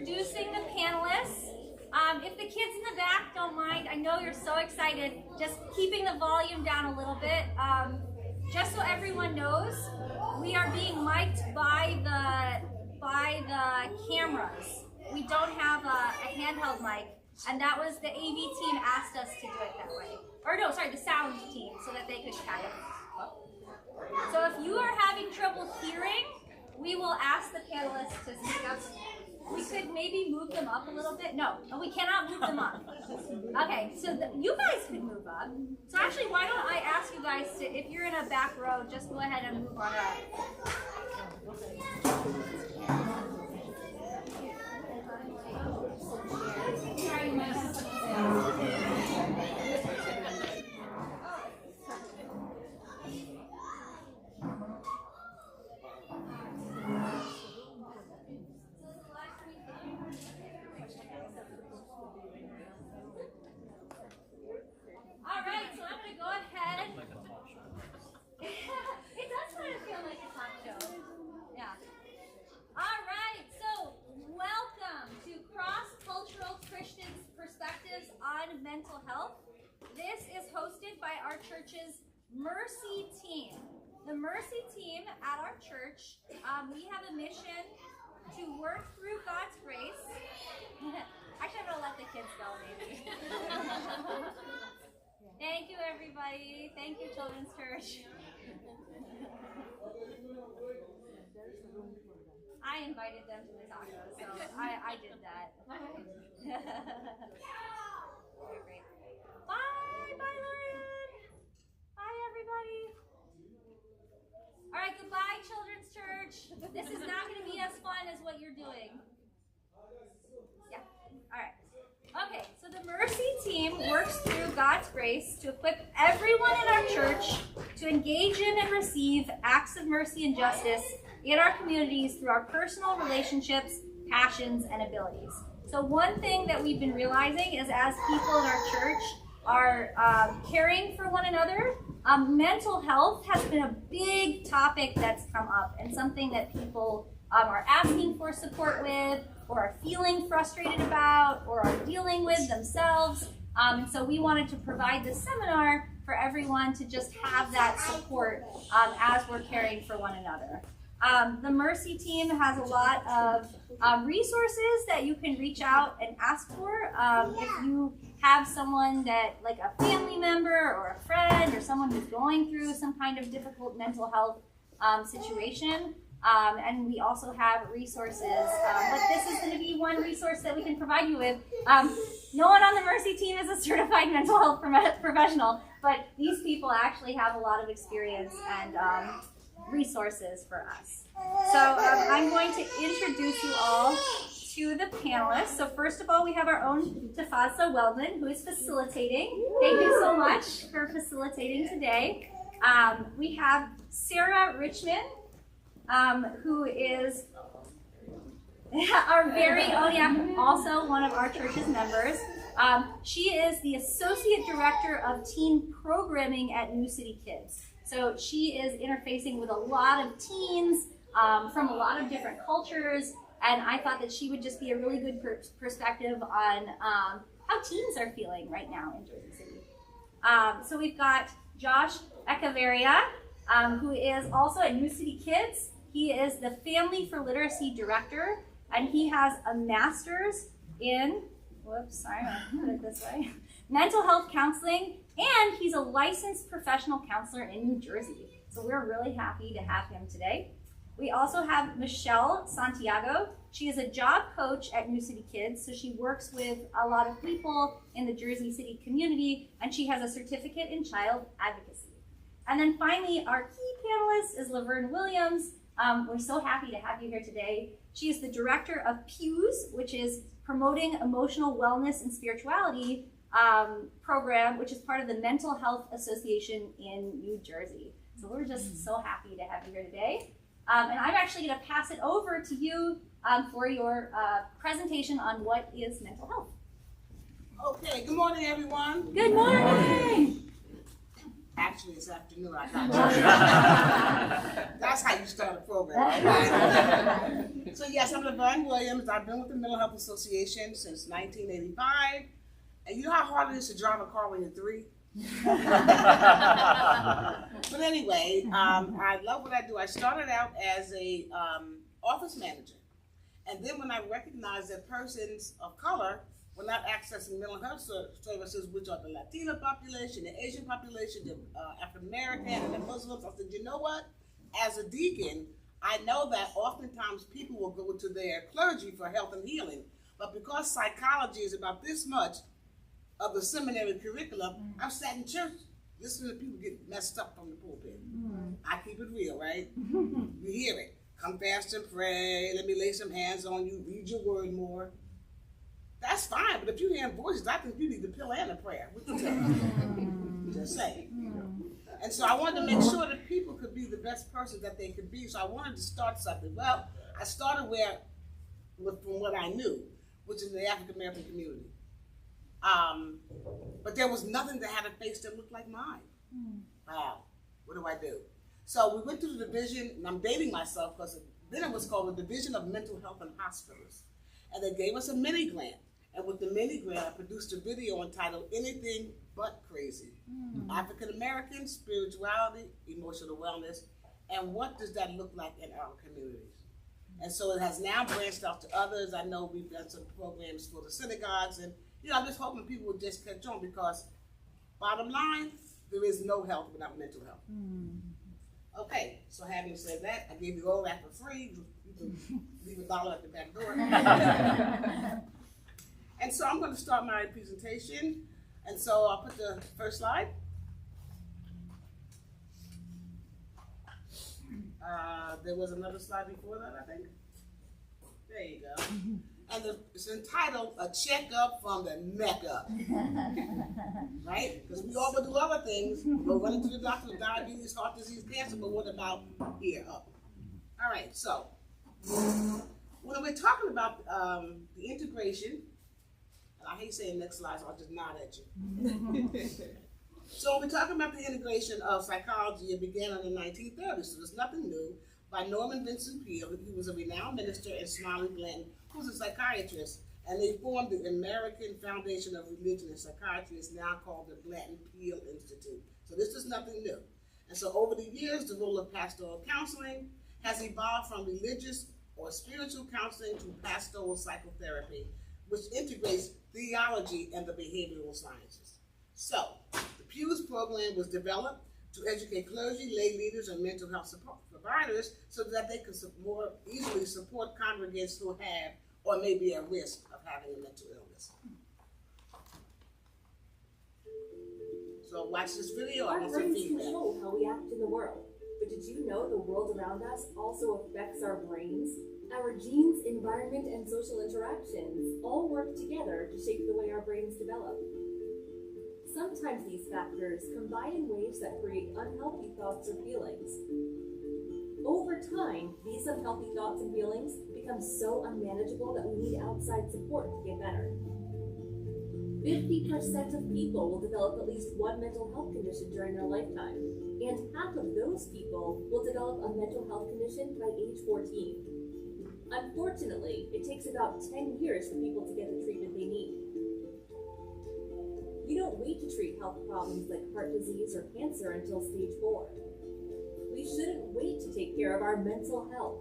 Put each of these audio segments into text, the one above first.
introducing the panelists. If the kids in the back don't mind, I know you're so excited, just keeping the volume down a little bit. Just so everyone knows, we are being mic'd by the cameras. We don't have a handheld mic, and that was the AV team asked us to do it that way. Or no, sorry, the sound team, so that they could kind of. So if you are having trouble hearing, we will ask the panelists to speak up. We could maybe move them up a little bit. No, we cannot move them up. Okay, so you guys could move up. So actually, why don't I ask you guys to, if you're in a back row, just go ahead and move on up. Mental health. This is hosted by our church's Mercy team. The Mercy team at our church, we have a mission to work through God's grace. Actually, I'm going to let the kids go, maybe. Thank you, everybody. Thank you, Children's Church. I invited them to the tacos, so I did that. Very great. Bye, Lauren. Bye, everybody. All right, goodbye, Children's Church. This is not going to be as fun as what you're doing. Yeah. All right. Okay, so the Mercy team works through God's grace to equip everyone in our church to engage in and receive acts of mercy and justice in our communities through our personal relationships, passions, and abilities. So one thing that we've been realizing is as people in our church are caring for one another, mental health has been a big topic that's come up and something that people are asking for support with, or are feeling frustrated about, or are dealing with themselves. And so we wanted to provide this seminar for everyone to just have that support as we're caring for one another. The Mercy team has a lot of resources that you can reach out and ask for. If you have someone that, like a family member or a friend or someone who's going through some kind of difficult mental health situation. And we also have resources, but this is going to be one resource that we can provide you with. No one on the Mercy team is a certified mental health professional, but these people actually have a lot of experience and resources for us. So I'm going to introduce you all to the panelists. So first of all, we have our own Tafazza Weldon, who is facilitating. Thank you so much for facilitating today. We have Sarah Richmond, who is our very own, also one of our church's members. She is the Associate Director of Teen Programming at New City Kids. So she is interfacing with a lot of teens from a lot of different cultures, and I thought that she would just be a really good perspective on how teens are feeling right now in Jersey City. So we've got Josh Echeverria, who is also at New City Kids. He is the Family for Literacy Director, and he has a master's in, put it this way, mental health counseling, and he's a licensed professional counselor in New Jersey. So we're really happy to have him today. We also have Michelle Santiago. She is a job coach at New City Kids, so she works with a lot of people in the Jersey City community, and she has a certificate in child advocacy. And then finally, our key panelist is Laverne Williams. We're so happy to have you here today. She is the director of PEWS, which is Promoting Emotional Wellness and Spirituality program, which is part of the Mental Health Association in New Jersey. So we're just so happy to have you here today. And I'm actually going to pass it over to you for your presentation on what is mental health. Okay, good morning, everyone. Good morning. Actually, it's afternoon. I got That's how you start a program. Right? So yes, I'm Laverne Williams. I've been with the Mental Health Association since 1985. And you know how hard it is to drive a car when you're 3? But anyway, I love what I do. I started out as a office manager. And then when I recognized that persons of color were not accessing mental health services, which are the Latino population, the Asian population, the African American, and the Muslims, I said, you know what? As a deacon, I know that oftentimes people will go to their clergy for health and healing, but because psychology is about this much of the seminary curriculum, I've sat in church listening to people get messed up from the pulpit. I keep it real, right? You hear it. Come fast and pray. Let me lay some hands on you. Read your word more. That's fine, but if you hear voices, I think you need the pill and the prayer. What you tell me? Just say. And so I wanted to make sure that people could be the best person that they could be. So I wanted to start something. Well, I started from what I knew, which is the African American community. But there was nothing that had a face that looked like mine. Wow, what do I do? So we went to the division, and I'm dating myself because then it was called the Division of Mental Health and Hospitals. And they gave us a mini grant. And with the mini grant, I produced a video entitled Anything But Crazy. African American, spirituality, emotional wellness, and what does that look like in our communities? And so it has now branched out to others. I know we've done some programs for the synagogues, and I'm just hoping people will just catch on because bottom line, there is no health without mental health. Okay, so having said that, I gave you all that for free. You can leave $1 at the back door. And so I'm going to start my presentation. And so I'll put the first slide. There was another slide before that, I think. There you go. And it's entitled A Checkup from the Neck Up. Right? Because we all do other things. We're running to the doctor with diabetes, heart disease, cancer, but what about here up? All right, so when we're talking about the integration, I hate saying next slide, so I'll just nod at you. So when we're talking about the integration of psychology, it began in the 1930s, so there's nothing new, by Norman Vincent Peale. He was a renowned minister, and Smiley Blanton, who was a psychiatrist, and they formed the American Foundation of Religion and Psychiatry. It's now called the Blanton Peale Institute. So this is nothing new. And so over the years, the role of pastoral counseling has evolved from religious or spiritual counseling to pastoral psychotherapy, which integrates theology and the behavioral sciences. So the Peale's program was developed to educate clergy, lay leaders, and mental health support providers so that they could more easily support congregants who have or may be at risk of having a mental illness. So watch this video. Our brains control how we act in the world. But did you know the world around us also affects our brains? Our genes, environment, and social interactions all work together to shape the way our brains develop. Sometimes these factors combine in ways that create unhealthy thoughts or feelings. Over time, these unhealthy thoughts and feelings become so unmanageable that we need outside support to get better. 50% of people will develop at least one mental health condition during their lifetime, and half of those people will develop a mental health condition by age 14. Unfortunately, it takes about 10 years for people to get the treatment they need. You don't wait to treat health problems like heart disease or cancer until stage 4. We shouldn't wait to take care of our mental health.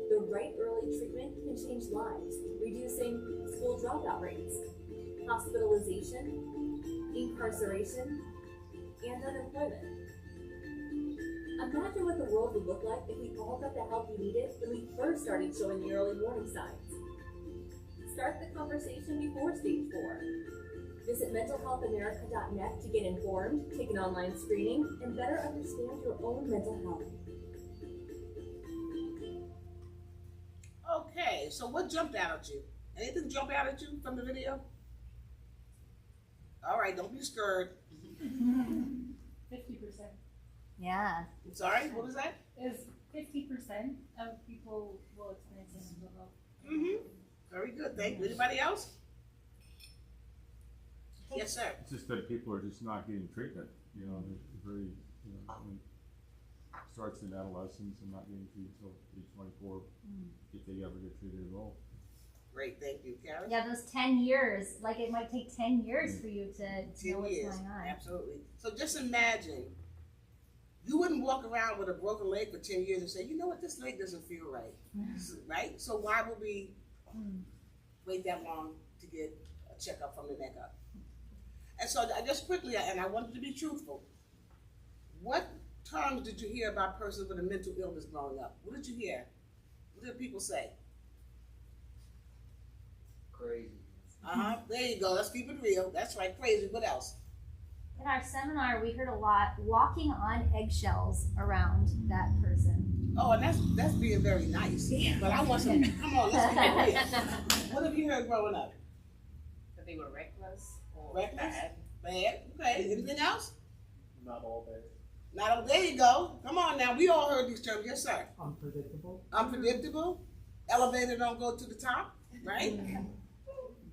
The right early treatment can change lives, reducing school dropout rates, hospitalization, incarceration, and unemployment. Imagine what the world would look like if we all got the help we needed when we first started showing the early warning signs. Start the conversation before stage 4. Visit mentalhealthamerica.net to get informed, take an online screening, and better understand your own mental health. Okay, so what jumped out at you? Anything jump out at you from the video? All right, don't be scared. 50%. Yeah. I'm sorry, what was that? Is 50% of people will experience mental health. Very good, thank you. Anybody else? Yes, sir. It's just that people are just not getting treatment, you know, they're very, you know, when it starts in adolescence and not getting treated until age 24, if they ever get treated at all. Great, thank you, Karen. Yeah, those 10 years, like it might take 10 years for you to know what's going on. Absolutely. So just imagine, you wouldn't walk around with a broken leg for 10 years and say, you know what, this leg doesn't feel right, right? So why would we wait that long to get a checkup from the neck up? And so I just quickly, and I wanted to be truthful, what terms did you hear about persons with a mental illness growing up? What did you hear? What did people say? Crazy. There you go. Let's keep it real. That's right. Crazy. What else? In our seminar, we heard a lot walking on eggshells around that person. Oh, and that's being very nice. But I want some. Come on, let's keep it real. What have you heard growing up? That they were reckless or Reckless? bad. Bad. Okay. Anything else? Not all bad. Now, there you go. Come on now. We all heard these terms. Yes, sir. Unpredictable. Unpredictable. Elevator don't go to the top. Right?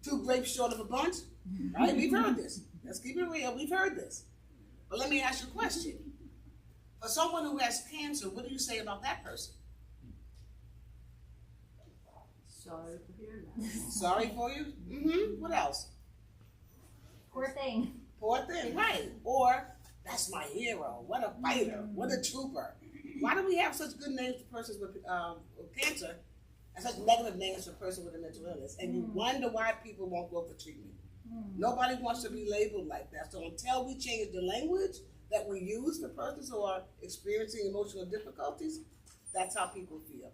Two grapes short of a bunch. Right? We've heard this. Let's keep it real. We've heard this. But let me ask you a question. For someone who has cancer, what do you say about that person? Sorry to hear that. Sorry for you? What else? Poor thing. Poor thing, right. Or, that's my hero. What a fighter. What a trooper. Why do we have such good names for persons with cancer and such negative names for persons with a mental illness? And you wonder why people won't go for treatment. Nobody wants to be labeled like that. So until we change the language that we use for persons who are experiencing emotional difficulties, that's how people feel.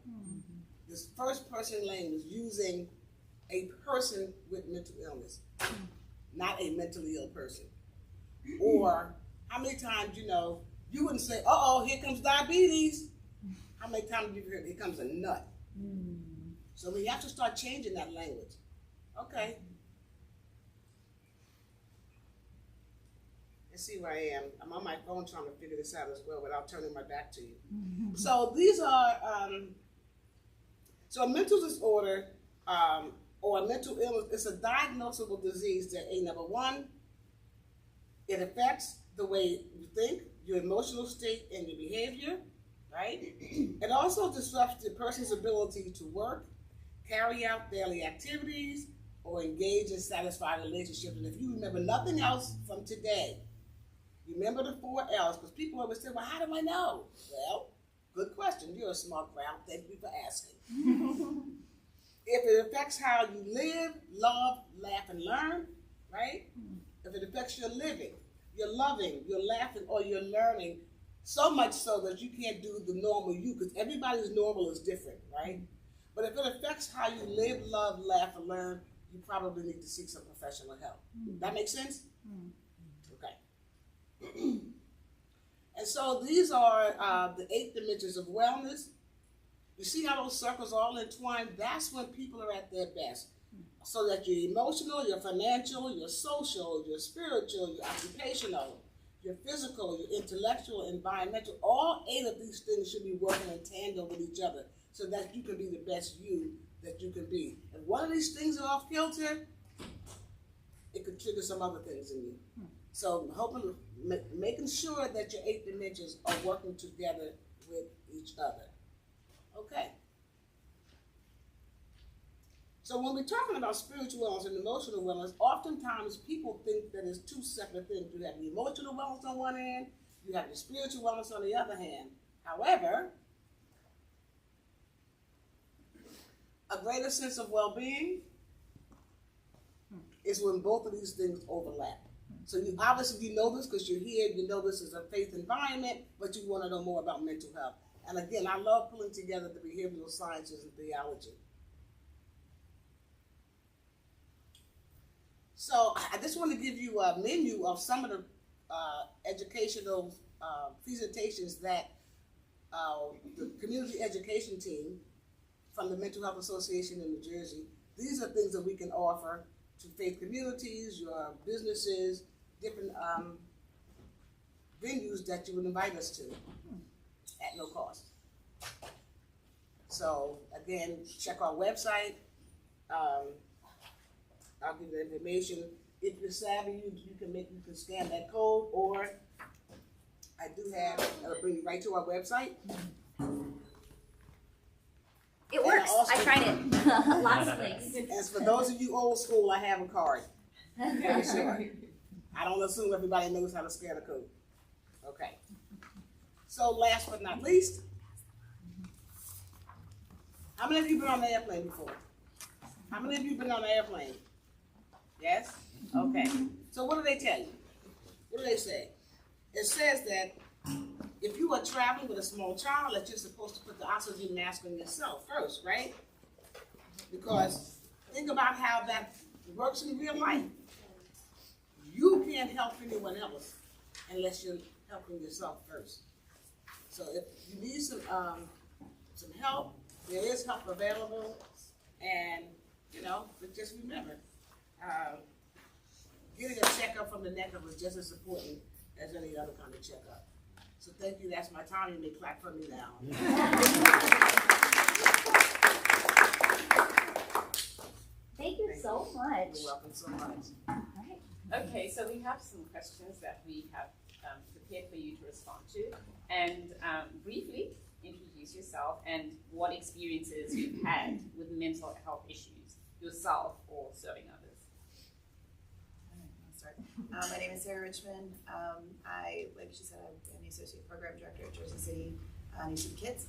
This first person language using a person with mental illness, not a mentally ill person. Or how many times, you know, you wouldn't say, uh-oh, here comes diabetes. How many times have you heard, here comes a nut? So we have to start changing that language. Okay. Let's see where I am. I'm on my phone trying to figure this out as well without turning my back to you. So these are, so a mental disorder or a mental illness is a diagnosable disease that, number one, it affects the way you think, your emotional state, and your behavior, right? It also disrupts the person's ability to work, carry out daily activities, or engage in satisfying relationships. And if you remember nothing else from today, remember the 4 L's, because people always say, well, how do I know? Well, good question. You're a smart crowd. Thank you for asking. If it affects how you live, love, laugh, and learn, right? If it affects your living, your loving, your laughing, or your learning, so much so that you can't do the normal you, because everybody's normal is different, right? But if it affects how you live, love, laugh, and learn, you probably need to seek some professional help. That makes sense? Okay. And so these are the 8 dimensions of wellness. You see how those circles all entwined? That's when people are at their best. So that your emotional, your financial, your social, your spiritual, your occupational, your physical, your intellectual, environmental, all 8 of these things should be working in tandem with each other so that you can be the best you that you can be. If one of these things are off kilter, it could trigger some other things in you. So hoping, making sure that your 8 dimensions are working together with each other. Okay. So when we're talking about spiritual wellness and emotional wellness, oftentimes people think that it's 2 separate things. You have the emotional wellness on one hand, you have the spiritual wellness on the other hand. However, a greater sense of well-being is when both of these things overlap. So you obviously you know this because you're here, you know this is a faith environment, but you want to know more about mental health. And again, I love pulling together the behavioral sciences and theology. So I just want to give you a menu of some of the educational presentations that the community education team from the Mental Health Association in New Jersey, these are things that we can offer to faith communities, your businesses, different venues that you would invite us to at no cost. So again, check our website. I'll give you the information. if you're savvy, you can scan that code, or I do have, it'll bring you right to our website. It works. also- I tried it. Lots of links. As for those of you old school, I have a card. Very sure. I don't assume everybody knows how to scan a code. Okay. So last but not least, how many of you been on an airplane before? How many of you been on an airplane? Yes? Okay. So what do they tell you? What do they say? It says that if you are traveling with a small child, that you're supposed to put the oxygen mask on yourself first, right? Because think about how that works in real life. You can't help anyone else unless you're helping yourself first. So if you need some help, there is help available, and but just remember, getting a checkup from the neck-up is just as important as any other kind of checkup. So thank you. That's my time. You may clap for me now. Thank you so much. You're welcome so much. Okay, so we have some questions that we have prepared for you to respond to. And briefly, introduce yourself and what experiences you've had with mental health issues yourself or serving others. My name is Sarah Richmond. Like she said, I'm the Associate Program Director at Jersey City New City Kids.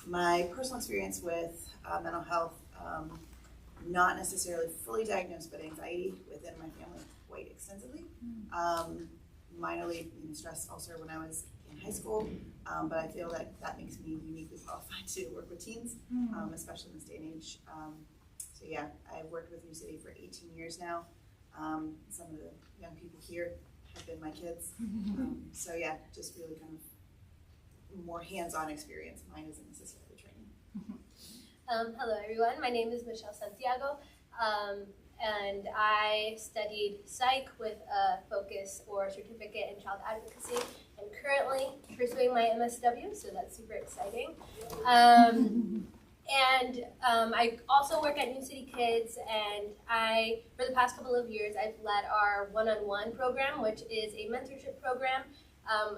My personal experience with mental health, not necessarily fully diagnosed, but anxiety within my family quite extensively. Minorly stress ulcer when I was in high school, but I feel that makes me uniquely qualified to work with teens, especially in this day and age. So yeah, I've worked with New City for 18 years now. Some of the young people here have been my kids. So yeah, just really kind of more hands-on experience. Mine isn't necessarily training. Hello everyone, my name is Michelle Santiago, and I studied psych with a focus or certificate in child advocacy, and currently pursuing my MSW, so that's super exciting. I also work at New City Kids, and for the past couple of years, I've led our one-on-one program, which is a mentorship program,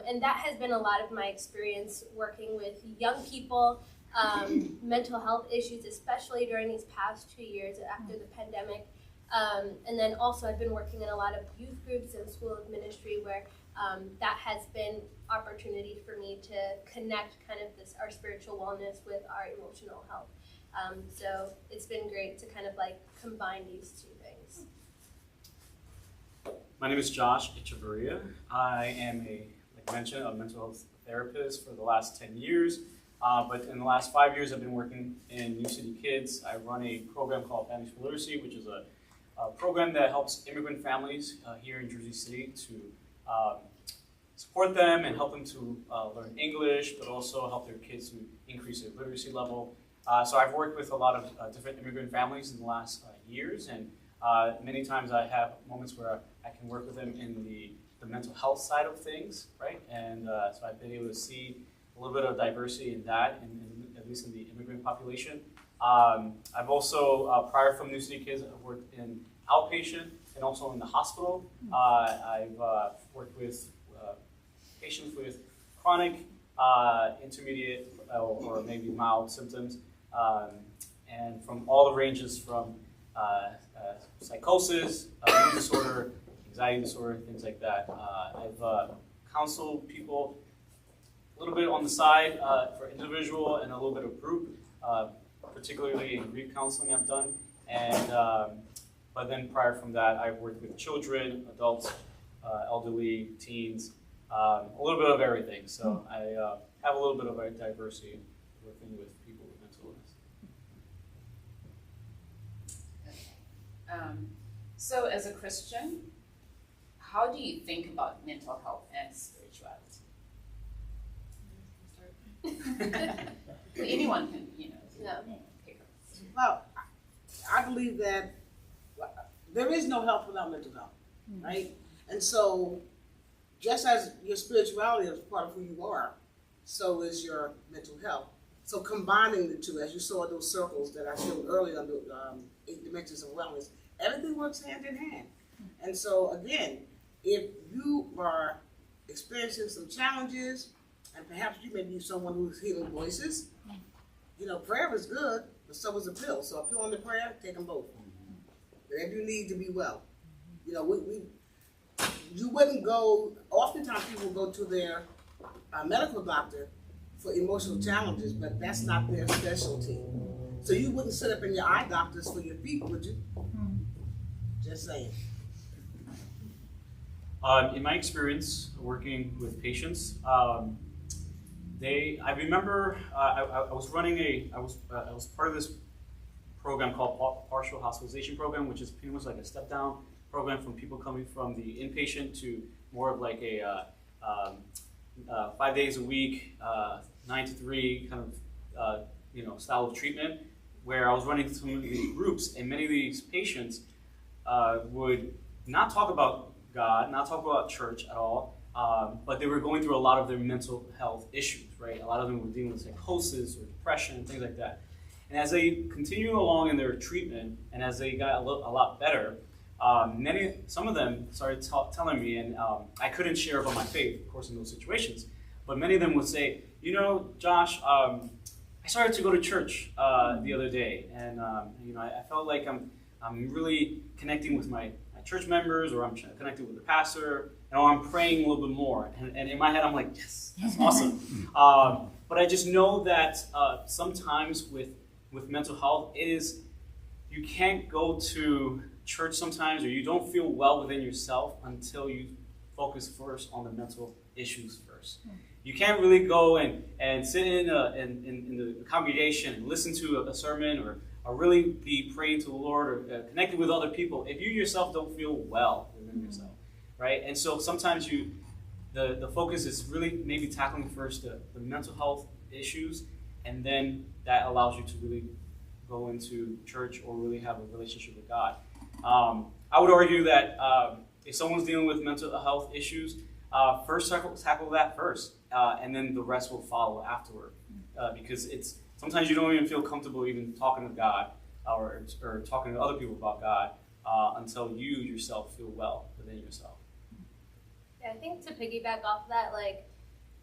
and that has been a lot of my experience working with young people, mental health issues, especially during these past 2 years after the pandemic. And then also I've been working in a lot of youth groups and school of ministry where that has been opportunity for me to connect kind of our spiritual wellness with our emotional health. So it's been great to kind of like combine these two things. My name is Josh Echeverria. I am like I mentioned, a mental health therapist for the last 10 years. But in the last 5 years, I've been working in New City Kids. I run a program called Families for Literacy, which is a program that helps immigrant families here in Jersey City to support them and help them to learn English, but also help their kids to increase their literacy level. So I've worked with a lot of different immigrant families in the last years, and many times I have moments where I can work with them in the mental health side of things, right? And so I've been able to see a little bit of diversity in that, at least in the immigrant population. I've also, prior from New City Kids, I've worked in outpatient and also in the hospital. I've worked with patients with chronic, intermediate, or maybe mild symptoms, and from all the ranges from psychosis, mood disorder, anxiety disorder, things like that. I've counseled people a little bit on the side for individual and a little bit of group, particularly in grief counseling I've done. And but then prior from that, I've worked with children, adults, elderly, teens, a little bit of everything. So I have a little bit of a diversity working with people with mental illness. So as a Christian, how do you think about mental health and spirituality? Well, anyone can, pick up. Well, I believe that there is no health without mental health, right? And so, just as your spirituality is part of who you are, so is your mental health. So combining the two, as you saw those circles that I showed earlier on the 8 dimensions of wellness, Everything works hand in hand. And so again, if you are experiencing some challenges, and perhaps you may be someone who's hearing voices, you know, prayer is good, but so is a pill. So a pill and a prayer, take them both. Whatever you need to be well. You know, you wouldn't go, oftentimes people go to their medical doctor for emotional challenges, but that's not their specialty. So you wouldn't sit up in your eye doctors for your feet, would you? Just saying. In my experience working with patients, I remember I was running I was part of this program called Partial Hospitalization Program, which is pretty much like a step down program from people coming from the inpatient to more of like a 5 days a week, 9 to 3 kind of style of treatment, where I was running some of these groups, and many of these patients would not talk about God, not talk about church at all, but they were going through a lot of their mental health issues, right? A lot of them were dealing with psychosis or depression and things like that. And as they continued along in their treatment, and as they got a lot better, some of them started telling me, and I couldn't share about my faith, of course, in those situations, but many of them would say, you know, Josh, I started to go to church the other day, and I felt like I'm really connecting with my church members, or I'm connected with the pastor, and I'm praying a little bit more. And in my head, I'm like, yes, that's awesome. But I just know that sometimes with mental health, you can't go to church sometimes, or you don't feel well within yourself until you focus first on the mental issues first. You can't really go and sit in the congregation and listen to a sermon, or really be praying to the Lord, or connected with other people if you yourself don't feel well within yourself, right? And so sometimes the focus is really maybe tackling first the mental health issues, and then that allows you to really go into church or really have a relationship with God. I would argue that if someone's dealing with mental health issues, first tackle that first, and then the rest will follow afterward, because sometimes you don't even feel comfortable even talking to God or talking to other people about God until you yourself feel well within yourself. Yeah, I think to piggyback off that,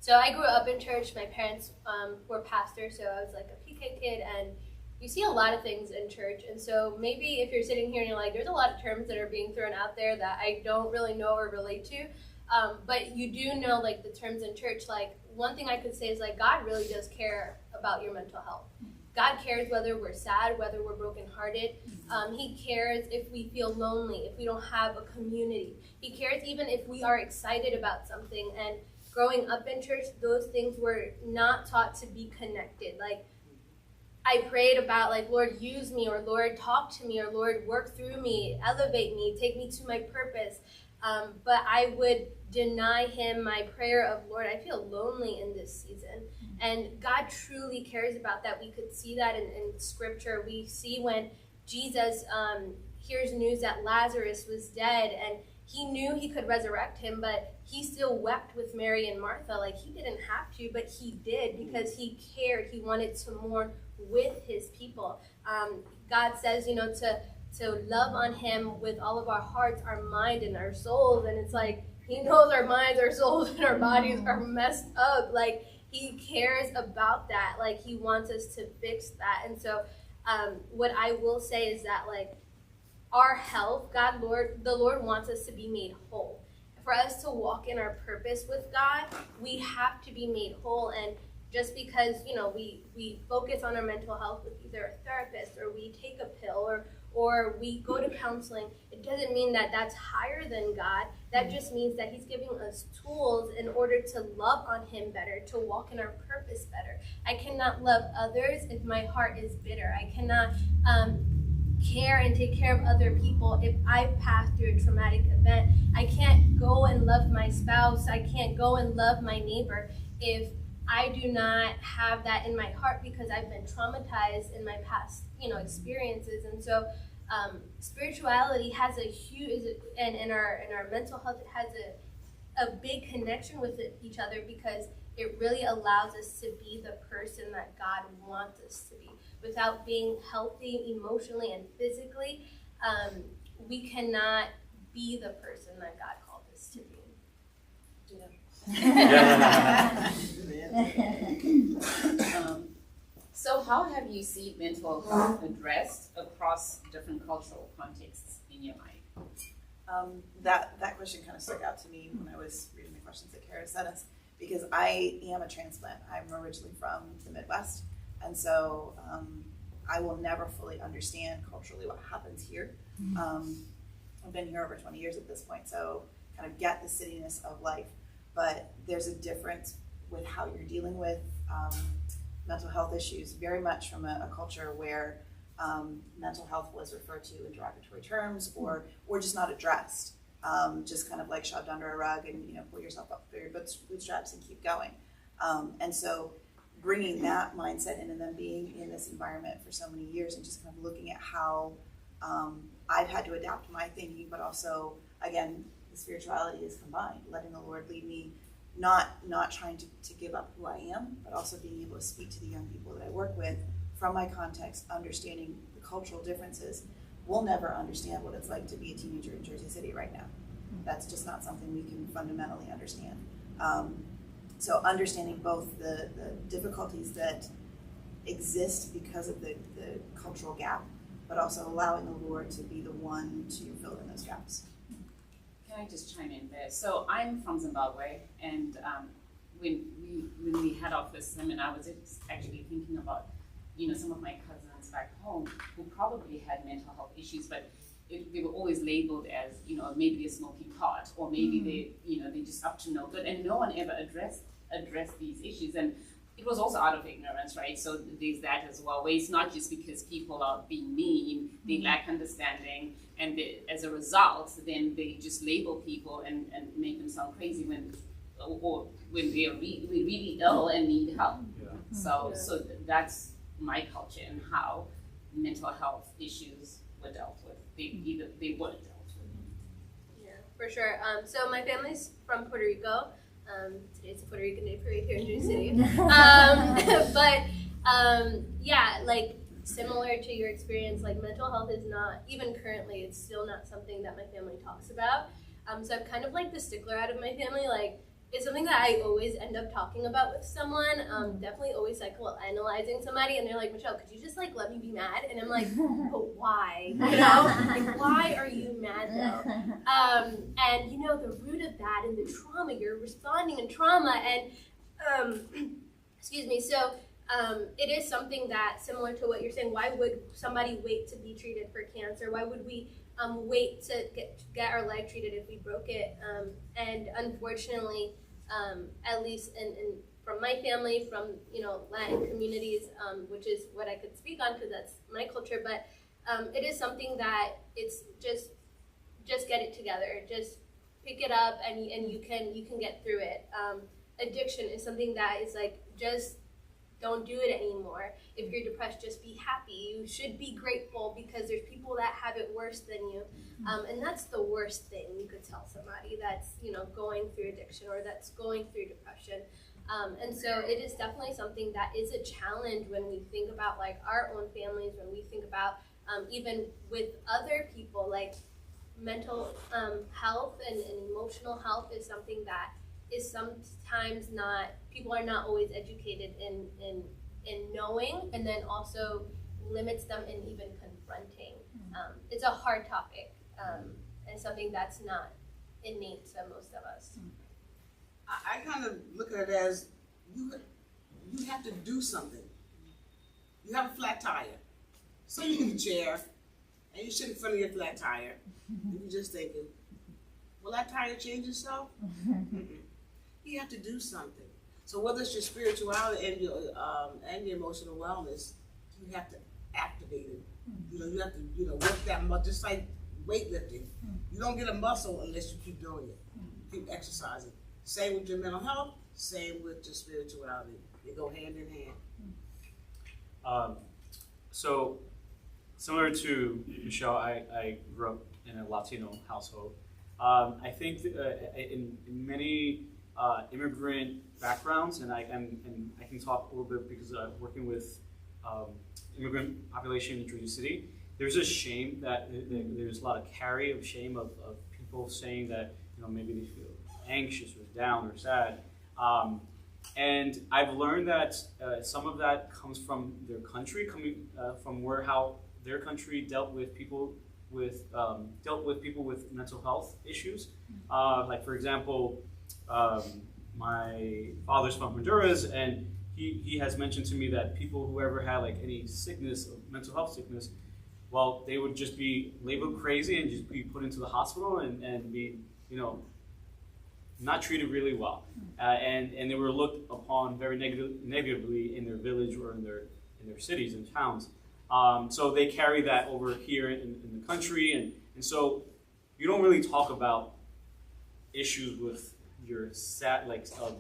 so I grew up in church. My parents were pastors, so I was like a PK kid, and you see a lot of things in church. And so maybe if you're sitting here and you're like, there's a lot of terms that are being thrown out there that I don't really know or relate to, but you do know like the terms in church. Like one thing I could say is like God really does care about your mental health. God cares whether we're sad, whether we're brokenhearted. He cares if we feel lonely, if we don't have a community. He cares even if we are excited about something. And growing up in church, those things were not taught to be connected. Like I prayed about like, Lord, use me, or Lord, talk to me, or Lord, work through me, elevate me, take me to my purpose. But I would deny him my prayer of, Lord, I feel lonely in this season. And God truly cares about that. We could see that in scripture. We see when Jesus hears news that Lazarus was dead, and he knew he could resurrect him, but he still wept with Mary and Martha. Like he didn't have to, but he did because he cared. He wanted to mourn with his people. God says, to love on him with all of our hearts, our mind, and our souls. And it's like, he knows our minds, our souls, and our bodies are messed up. Like, he cares about that. Like, he wants us to fix that. And so what I will say is that, like, our health, the Lord wants us to be made whole. For us to walk in our purpose with God, we have to be made whole. And just because, we focus on our mental health with either a therapist, or we take a pill, or we go to counseling, it doesn't mean that that's higher than God. That just means that he's giving us tools in order to love on him better, to walk in our purpose better. I cannot love others if my heart is bitter. I cannot care and take care of other people if I've passed through a traumatic event. I can't go and love my spouse. I can't go and love my neighbor if I do not have that in my heart because I've been traumatized in my past, experiences. And so spirituality has a huge, and in our mental health, it has a big connection with each other, because it really allows us to be the person that God wants us to be without being healthy emotionally and physically. we cannot be the person that God called us to be. You know? So how have you seen mental health addressed across different cultural contexts in your life? That question kind of stuck out to me when I was reading the questions that Kara sent us, because I am a transplant. I'm originally from the Midwest, and so I will never fully understand culturally what happens here. I've been here over 20 years at this point, so kind of get the cityness of life, but there's a difference with how you're dealing with mental health issues, very much from a culture where mental health was referred to in derogatory terms, or just not addressed, just kind of like shoved under a rug and, you know, pull yourself up through your bootstraps and keep going. And so bringing that mindset in, and then being in this environment for so many years, and just kind of looking at how I've had to adapt my thinking, but also, again, the spirituality is combined, letting the Lord lead me, not trying to give up who I am, but also being able to speak to the young people that I work with from my context, understanding the cultural differences. We'll never understand what it's like to be a teenager in Jersey City right now. That's just not something we can fundamentally understand. So understanding both the difficulties that exist because of the cultural gap, but also allowing the Lord to be the one to fill in those gaps. Can I just chime in there? So I'm from Zimbabwe, and when we had our first sermon, I was actually thinking about, you know, some of my cousins back home who probably had mental health issues, but they were always labeled as, you know, maybe they're smoking pot, or maybe they're just up to no good, and no one ever addressed these issues. And it was also out of ignorance, right? So there's that as well, where it's not just because people are being mean, they lack understanding, and as a result, then they just label people and make them sound crazy when they're really ill and need help. Yeah. So that's my culture and how mental health issues were dealt with. They weren't dealt with. Yeah, for sure. So my family's from Puerto Rico. Today's a Puerto Rican Day Parade here in Jersey City. Yeah, like similar to your experience, like mental health is not, even currently, it's still not something that my family talks about. So I'm kind of like the stickler out of my family. Like, it's something that I always end up talking about with someone. Definitely always psychoanalyzing somebody, and they're like, Michelle, could you just like let me be mad? And I'm like, but why? You know, like, why are you mad though? And you know, the root of that and the trauma, you're responding in trauma, and excuse me. So it is something that, similar to what you're saying, why would somebody wait to be treated for cancer? Why would we wait to get our leg treated if we broke it? And unfortunately, at least in from my family, from, you know, Latin communities, which is what I could speak on because that's my culture, but it is something that it's just get it together, just pick it up, and you can get through it. Addiction is something that is like, just don't do it anymore. If you're depressed, just be happy. You should be grateful because there's people that have it worse than you. And that's the worst thing you could tell somebody that's, you know, going through addiction or that's going through depression. And so it is definitely something that is a challenge when we think about like our own families, when we think about even with other people, like mental health and emotional health is something that is sometimes not, people are not always educated in knowing, and then also limits them in even confronting. It's a hard topic, and something that's not innate to most of us. I kind of look at it as you have to do something. You have a flat tire. So you get a chair, and you sit in front of your flat tire, and you're just thinking, will that tire change itself? You have to do something. So whether it's your spirituality and your emotional wellness, you have to activate it. You know, you have to, you know, work that muscle, just like weightlifting. You don't get a muscle unless you keep doing it. Keep exercising. Same with your mental health, same with your spirituality. They go hand in hand. So similar to Michelle, I grew up in a Latino household. I think in many immigrant backgrounds, and I can talk a little bit because working with immigrant population in Jersey City, there's a shame that there's a lot of carry of shame of people saying that, you know, maybe they feel anxious or down or sad. And I've learned that some of that comes from their country, coming from how their country dealt with people with mental health issues. Like, for example, my father's from Honduras, and he has mentioned to me that people who ever had like any sickness, mental health sickness, well, they would just be labeled crazy and just be put into the hospital and be, you know, not treated really well, and they were looked upon very negatively in their village or in their cities and towns. So they carry that over here in the country, and so you don't really talk about issues with your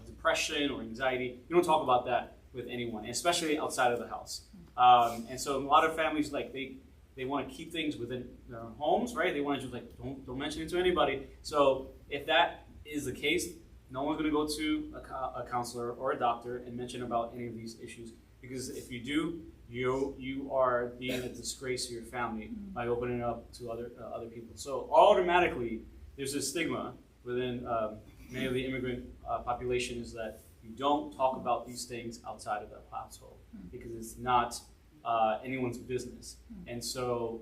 depression or anxiety. You don't talk about that with anyone, especially outside of the house. And so a lot of families, like, they want to keep things within their own homes, right? They want to just like don't mention it to anybody. So if that is the case, no one's going to go to a counselor or a doctor and mention about any of these issues, because if you do, you are being a disgrace to your family by opening it up to other people. So automatically, there's a stigma within many of the immigrant population is that you don't talk about these things outside of the household because it's not anyone's business. And so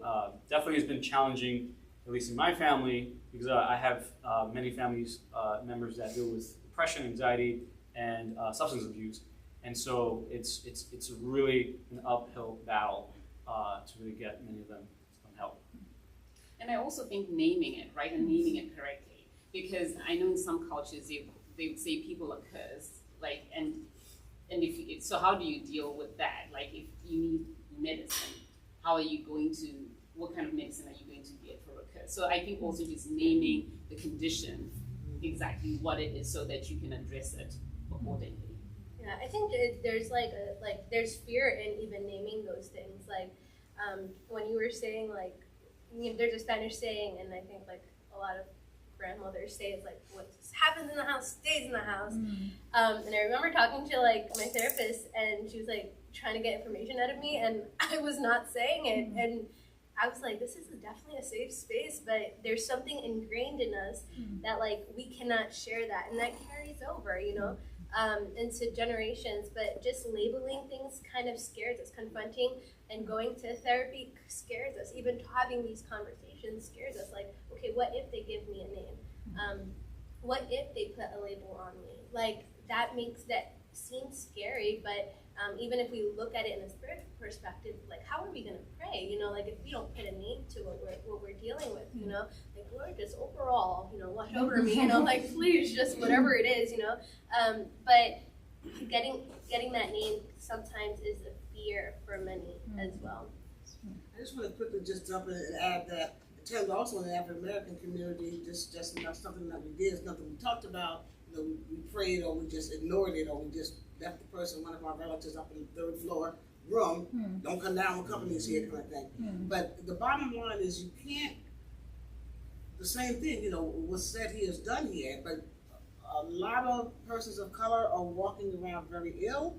definitely has been challenging, at least in my family, because I have many families members that deal with depression, anxiety, and substance abuse, and so it's really an uphill battle to really get many of them some help. And I also think naming it, right, and naming it correctly, because I know in some cultures they would say people are cursed, like, and if so, how do you deal with that? Like, if you need medicine, how are you going to? What kind of medicine are you going to get for a curse? So I think also just naming the condition, exactly what it is, so that you can address it accordingly. Yeah, I think there's there's fear in even naming those things. Like when you were saying, like, you know, there's a Spanish saying, and I think like a lot of grandmothers say, it's like, what happens in the house stays in the house. And I remember talking to like my therapist, and she was like trying to get information out of me, and I was not saying it, and I was like, this is definitely a safe space, but there's something ingrained in us that like we cannot share that, and that carries over, you know, into generations. But just labeling things kind of scares us. Confronting and going to therapy scares us. Even having these conversations scares us. Like, okay, what if they give me a name? What if they put a label on me? Like, that makes that seem scary, but even if we look at it in a spiritual perspective, like, how are we going to pray? You know, like, if we don't put a name to what we're dealing with, you know, like, Lord, just overall, you know, watch over me, you know, like, please, just whatever it is, you know. But getting that name sometimes is a fear for many as well. I just want to quickly just jump in and add that in terms also in the African American community, just not something that we did, it's nothing we talked about. You know, we prayed, or we just ignored it, or we just left the person, one of our relatives, up in the third floor room. Don't come down when company's here, kind of thing. But the bottom line is, you can't. The same thing, you know, was said here is done here, but a lot of persons of color are walking around very ill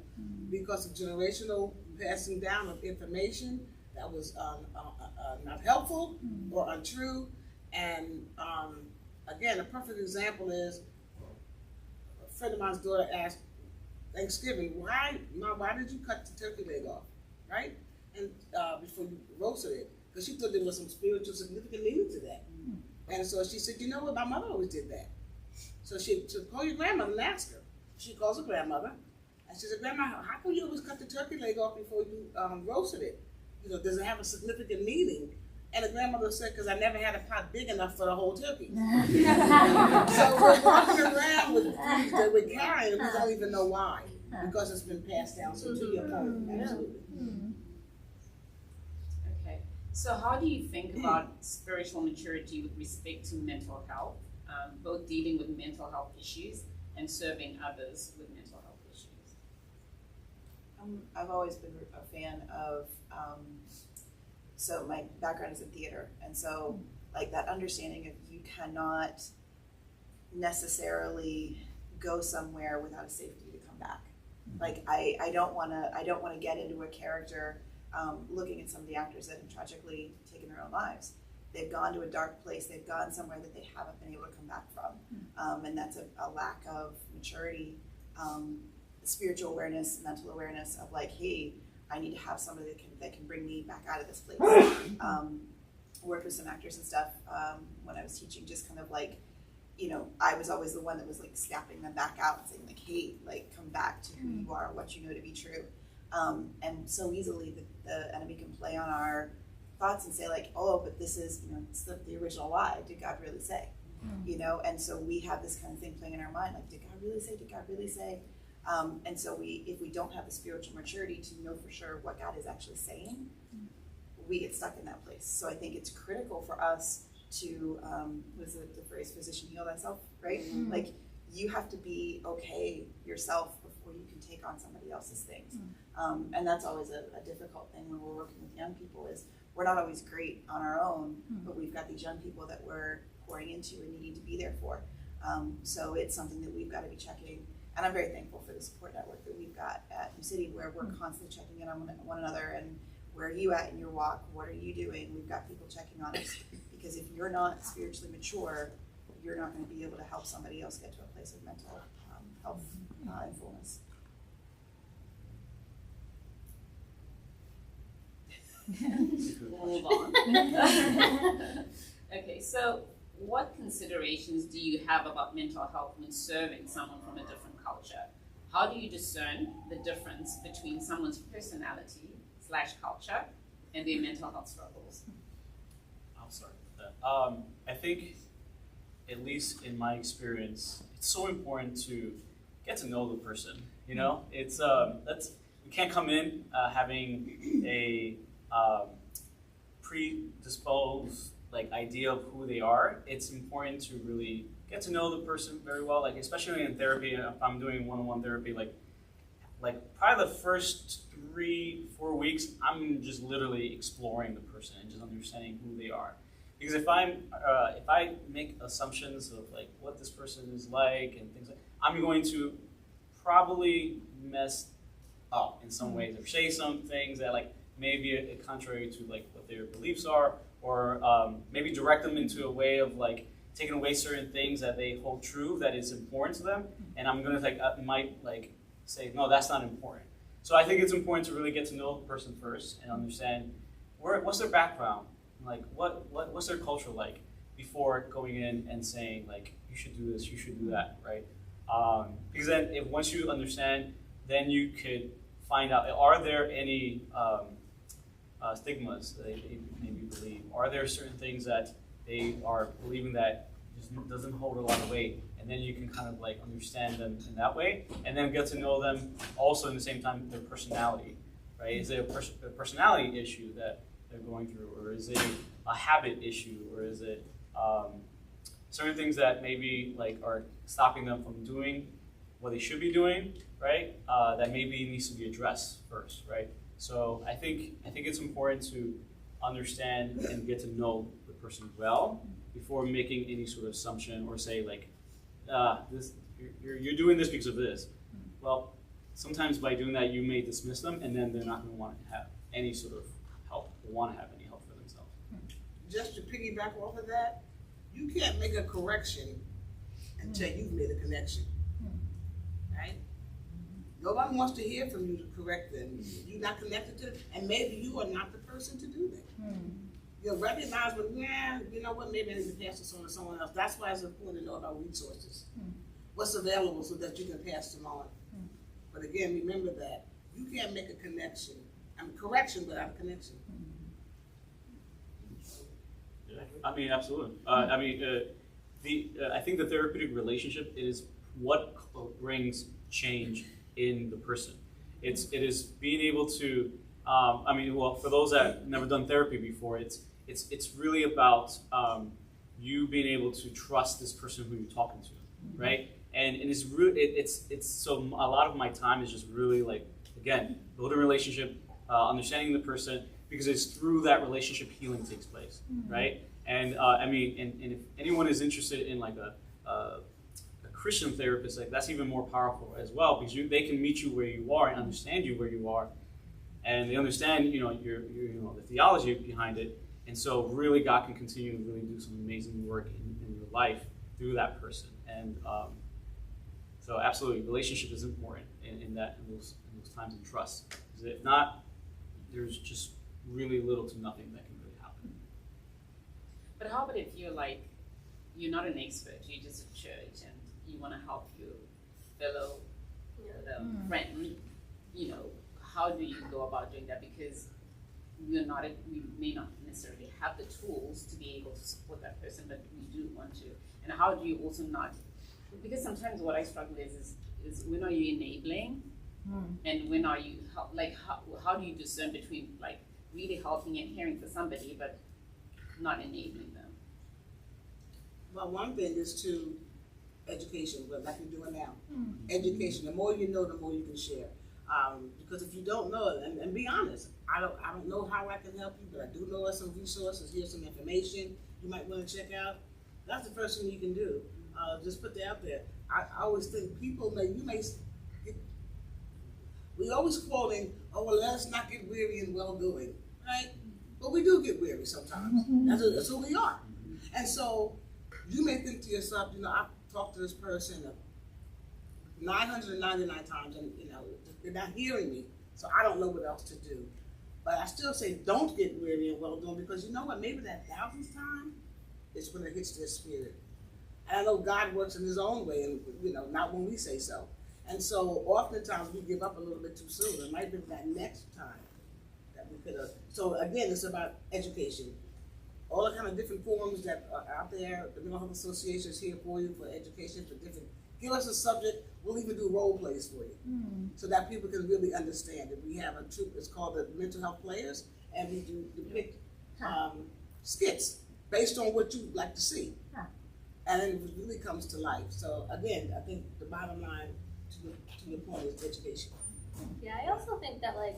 because of generational passing down of information that was not helpful or untrue. And again, a perfect example is a friend of mine's daughter asked Thanksgiving, why did you cut the turkey leg off, right? And before you roasted it, because she thought there was some spiritual significant meaning to that. And so she said, you know what, my mother always did that. So she called your grandmother and asked her. She calls her grandmother, and she said, Grandma, how come you always cut the turkey leg off before you roasted it? You know, does it have a significant meaning? And the grandmother said, because I never had a pot big enough for the whole turkey. So we're walking around with foods that we're carrying, and we don't even know why, because it's been passed down. So to your point, absolutely. Okay, so how do you think about spiritual maturity with respect to mental health, both dealing with mental health issues and serving others with mental health issues? I've always been a fan of, so my background is in theater, and so like that understanding of you cannot necessarily go somewhere without a safety to come back. Like I don't want to get into a character looking at some of the actors that have tragically taken their own lives. They've gone to a dark place. They've gone somewhere that they haven't been able to come back from. And that's a lack of maturity, spiritual awareness, mental awareness of like, hey, I need to have somebody that can bring me back out of this place. Worked with some actors and stuff when I was teaching, just kind of like, you know, I was always the one that was like snapping them back out and saying like, hey, like come back to who you are, what you know to be true. And so easily the enemy can play on our thoughts and say like, oh, but this is, you know, it's the original lie. Did God really say? You know, and so we have this kind of thing playing in our mind, like, did God really say? Did God really say? And so if we don't have the spiritual maturity to know for sure what God is actually saying, we get stuck in that place. So I think it's critical for us to, what is it, the phrase, physician heal thyself, right? Like, you have to be okay yourself before you can take on somebody else's things. And that's always a difficult thing when we're working with young people is we're not always great on our own, but we've got these young people that we're pouring into and needing to be there for. So it's something that we've got to be checking. And I'm very thankful for the support network that we've got at New City, where we're constantly checking in on one another and where are you at in your walk? What are you doing? We've got people checking on us, because if you're not spiritually mature, you're not going to be able to help somebody else get to a place of mental health and fullness. Move on. Okay, so what considerations do you have about mental health when serving someone from a different culture? How do you discern the difference between someone's personality/culture and their mental health struggles? I'll start with that. I think, at least in my experience, it's so important to get to know the person. You know, it's we can't come in having a predisposed like idea of who they are. It's important to really get to know the person very well. Like, especially in therapy, if I'm doing one-on-one therapy, like probably the first 3-4 weeks, I'm just literally exploring the person and just understanding who they are. Because if I make assumptions of like what this person is like and things like, I'm going to probably mess up in some ways, or say some things that like maybe contrary to like what their beliefs are, or maybe direct them into a way of like taking away certain things that they hold true that is important to them, and I'm gonna like might like say no, that's not important. So I think it's important to really get to know the person first and understand what's their background, like what's their culture like, before going in and saying like you should do this, you should do that, right? Because then once you understand, then you could find out, are there any stigmas that they maybe believe? Are there certain things that they are believing that just doesn't hold a lot of weight? And then you can kind of like understand them in that way, and then get to know them also in the same time, their personality, right? Is it a personality issue that they're going through, or is it a habit issue, or is it certain things that maybe like are stopping them from doing what they should be doing, right? That maybe needs to be addressed first, right? So I think it's important to understand and get to know the person well before making any sort of assumption or say like, you're doing this because of this. Well, sometimes by doing that you may dismiss them, and then they're not going to want to have any sort of help or want to have any help for themselves. Just to piggyback off of that, you can't make a correction until you've made a connection, right? Nobody wants to hear from you to correct them. You're not connected to it, and maybe you are not the person to do that. You'll recognize when, yeah, you know what, maybe I need to pass this on to someone else. That's why it's important to know about resources. What's available so that you can pass them on. But again, remember that you can't make a connection, correction without a connection. Yeah, I mean, absolutely. I think the therapeutic relationship is what brings change in the person. It is being able to, for those that have never done therapy before, it's really about you being able to trust this person who you're talking to, right? And it's really, it's so a lot of my time is just really like, again, building a relationship, understanding the person, because it's through that relationship healing takes place, right? And and if anyone is interested in like a Christian therapist, like that's even more powerful as well, because they can meet you where you are and understand you where you are, and they understand, you know, your the theology behind it, and so really God can continue to really do some amazing work in your life through that person. And so absolutely, relationship is important in those times of trust. Because if not, there's just really little to nothing that can really happen. But how about if you're like, you're not an expert, you're just a church and you want to help your fellow friend, you know, how do you go about doing that? Because we may not necessarily have the tools to be able to support that person, but we do want to. And how do you also not, because sometimes what I struggle is when are you enabling and when are you, how do you discern between like really helping and caring for somebody but not enabling them? Well, one thing is to education, like you're doing now. Education, the more you know, the more you can share. Because if you don't know it, and be honest, I don't know how I can help you, but I do know some resources, here's some information you might want to check out. That's the first thing you can do. Just put that out there. I always think people we always quoting, oh, well, let us not get weary in well-doing, right? But we do get weary sometimes. That's who we are. And so you may think to yourself, you know, I've talked to this person 999 times, and you know, they're not hearing me, so I don't know what else to do. But I still say don't get weary in well-doing, because you know what, maybe that 1000th time is when it hits their spirit. And I know God works in his own way, and you know, not when we say so. And so oftentimes we give up a little bit too soon. It might be that next time that we could have. So again, it's about education. All the kind of different forums that are out there, the Mental Health Association is here for you for education, for different. Give us a subject, we'll even do role plays for you, so that people can really understand it. We have a troupe, it's called the Mental Health Players, and we do depict skits based on what you like to see. And then it really comes to life. So again, I think the bottom line to your point is education. Yeah, I also think that like,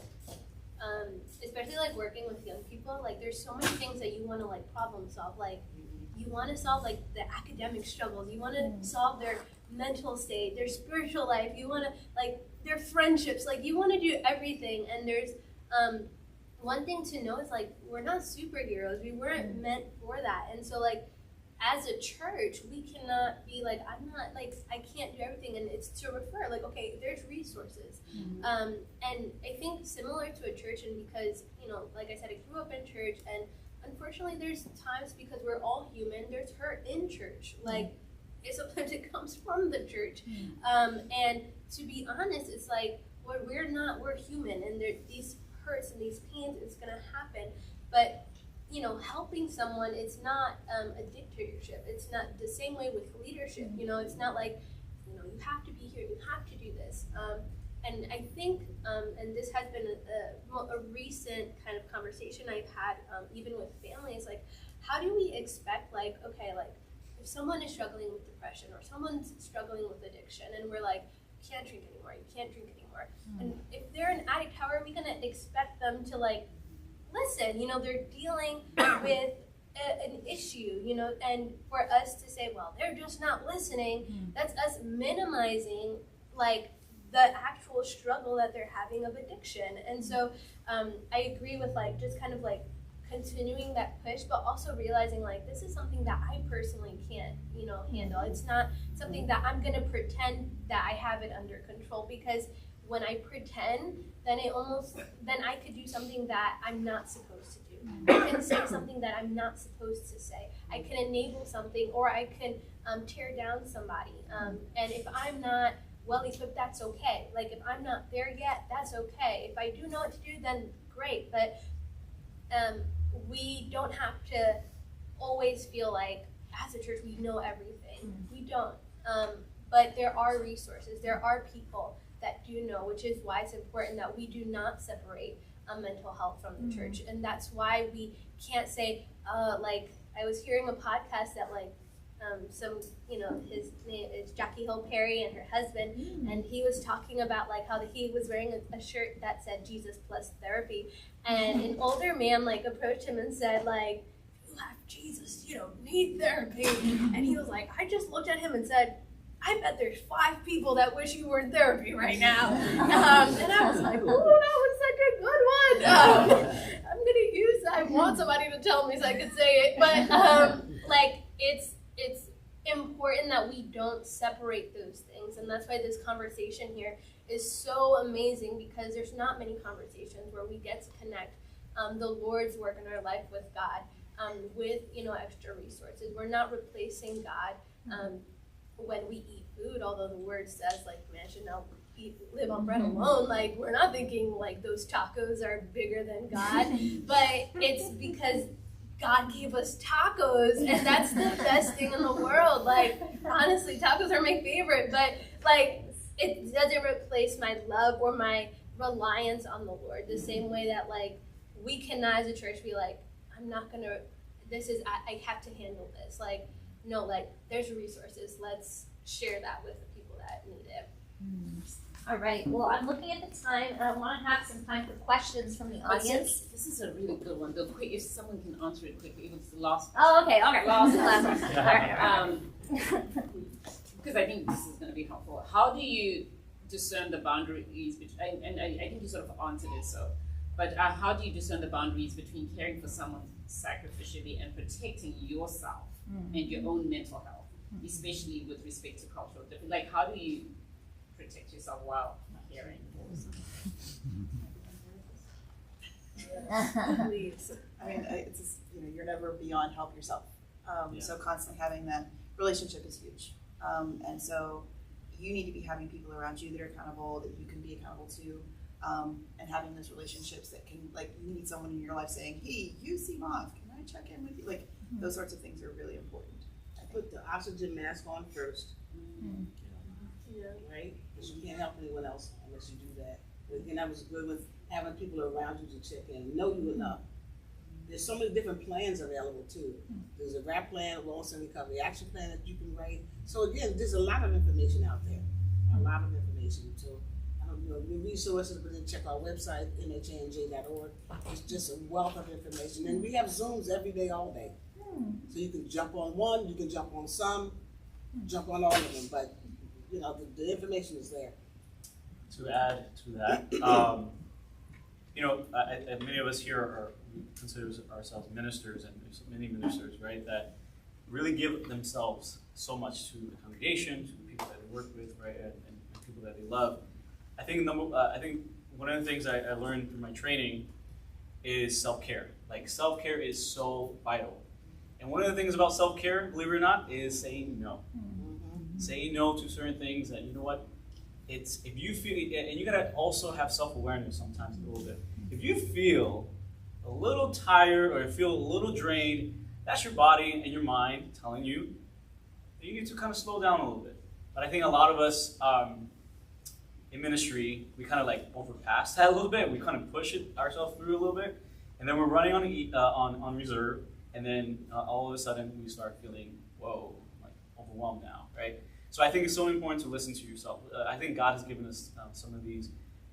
especially like working with young people, like there's so many things that you want to like problem solve. Like you want to solve like the academic struggles. You want to solve their mental state, their spiritual life. You want to like their friendships. Like you want to do everything. And there's one thing to know is like we're not superheroes. We weren't meant for that. And so like as a church, we cannot be like, I'm not like, I can't do everything. And it's to refer like, okay, there's resources. And I think similar to a church, and because, you know, like I said, I grew up in church, and unfortunately there's times, because we're all human, there's hurt in church. Like sometimes it comes from the church. And to be honest, it's like, well, we're human, and these hurts and these pains is gonna happen. But you know, helping someone is not a dictatorship. It's not the same way with leadership. You know, it's not like, you know, you have to be here, you have to do this. And I think, and this has been a recent kind of conversation I've had, even with families, like, how do we expect, like, okay, like, if someone is struggling with depression or someone's struggling with addiction, and we're like, you can't drink anymore, you can't drink anymore. And if they're an addict, how are we gonna expect them to, like, listen, you know, they're dealing with an issue, you know, and for us to say, well, they're just not listening, that's us minimizing, like, the actual struggle that they're having of addiction. And so I agree with, like, just kind of, like, continuing that push, but also realizing, like, this is something that I personally can't, you know, handle. It's not something that I'm going to pretend that I have it under control, because when I pretend, then I could do something that I'm not supposed to do. I can say something that I'm not supposed to say. I can enable something, or I can tear down somebody. And if I'm not well equipped, that's okay. Like, if I'm not there yet, that's okay. If I do know what to do, then great. But we don't have to always feel like, as a church, we know everything. We don't. But there are resources. There are people that do know, which is why it's important that we do not separate mental health from the church. And that's why we can't say, like, I was hearing a podcast that, like, his name is Jackie Hill Perry and her husband, and he was talking about, like, how he was wearing a shirt that said Jesus plus therapy, and an older man, like, approached him and said, like, you have Jesus, you don't need therapy. And he was like, I just looked at him and said, I bet there's 5 people that wish you were in therapy right now. And I was like, oh, that was such a good I want somebody to tell me so I can say it, but like it's important that we don't separate those things, and that's why this conversation here is so amazing, because there's not many conversations where we get to connect the Lord's work in our life with God, with extra resources. We're not replacing God when we eat food, although the word says like man should not live on bread alone. Like we're not thinking like those tacos are bigger than God, but it's because God gave us tacos, and that's the best thing in the world. Like honestly, tacos are my favorite, but like it doesn't replace my love or my reliance on the Lord. The same way that like we cannot as a church be like, I'm not gonna. I have to handle this. Like no, like there's resources. Let's share that with the people that need it. All right. Well, I'm looking at the time, and I want to have some time for questions from the audience. This is a really good one. Quick, if someone can answer it quickly, even if it's the last. Oh, okay. All right. Last one. All right. Because I think this is going to be helpful. How do you discern the boundaries between? And I think you sort of answered it. But how do you discern the boundaries between caring for someone sacrificially and protecting yourself and your own mental health, especially with respect to cultural difference? Like, how do you protect yourself while caring for someone? Please. I mean, it's just, you're never beyond help yourself. So constantly having that relationship is huge. And so you need to be having people around you that are accountable, that you can be accountable to, and having those relationships that can, like, you need someone in your life saying, hey, you seem off, can I check in with you? Like, those sorts of things are really important. I put the oxygen mask on first. Right? Because you can't help anyone else unless you do that. And that was good with having people around you to check in, know you enough. There's so many different plans available too. There's a RAP plan, a long-term recovery action plan that you can write. So again, there's a lot of information out there. A lot of information. So the resources, but then check our website, mhnj.org. It's just a wealth of information. And we have Zooms every day, all day. So you can jump on one, you can jump on some, jump on all of them. But the information is there. To add to that, many of us here consider ourselves ministers, and there's many ministers, right, that really give themselves so much to the congregation, to the people that they work with, right, and people that they love. I think one of the things I learned through my training is self-care. Like, self-care is so vital. And one of the things about self-care, believe it or not, is saying no. Saying no to certain things that, you know what, if you feel, and you gotta also have self-awareness sometimes a little bit. If you feel a little tired or feel a little drained, that's your body and your mind telling you that you need to kind of slow down a little bit. But I think a lot of us in ministry, we kind of like overpass that a little bit. We kind of push ourselves through a little bit, and then we're running on reserve, and then all of a sudden we start feeling, whoa, like overwhelmed now, right? So I think it's so important to listen to yourself. I think God has given us some of these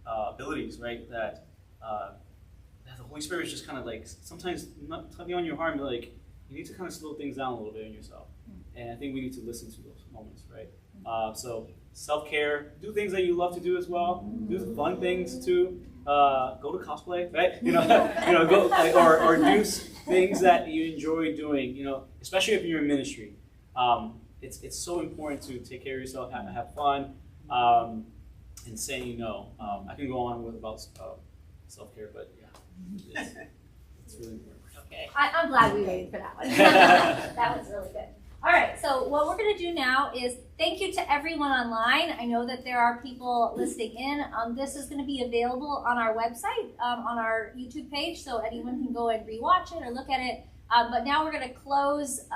abilities, right? That the Holy Spirit is just kind of like sometimes not tugging on your heart and be like, you need to kind of slow things down a little bit in yourself. And I think we need to listen to those moments, right? So self-care, do things that you love to do as well. Do fun things too. Go to cosplay, right? Go or do things that you enjoy doing. Especially if you're in ministry. It's so important to take care of yourself, have fun, and saying no. I can go on about self-care, but yeah, it's really important. Okay. I'm glad we waited for that one. That was really good. All right, so what we're going to do now is thank you to everyone online. I know that there are people listening in. This is going to be available on our website, on our YouTube page, so anyone can go and rewatch it or look at it. But now we're going to close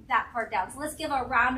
that part down. So let's give a round of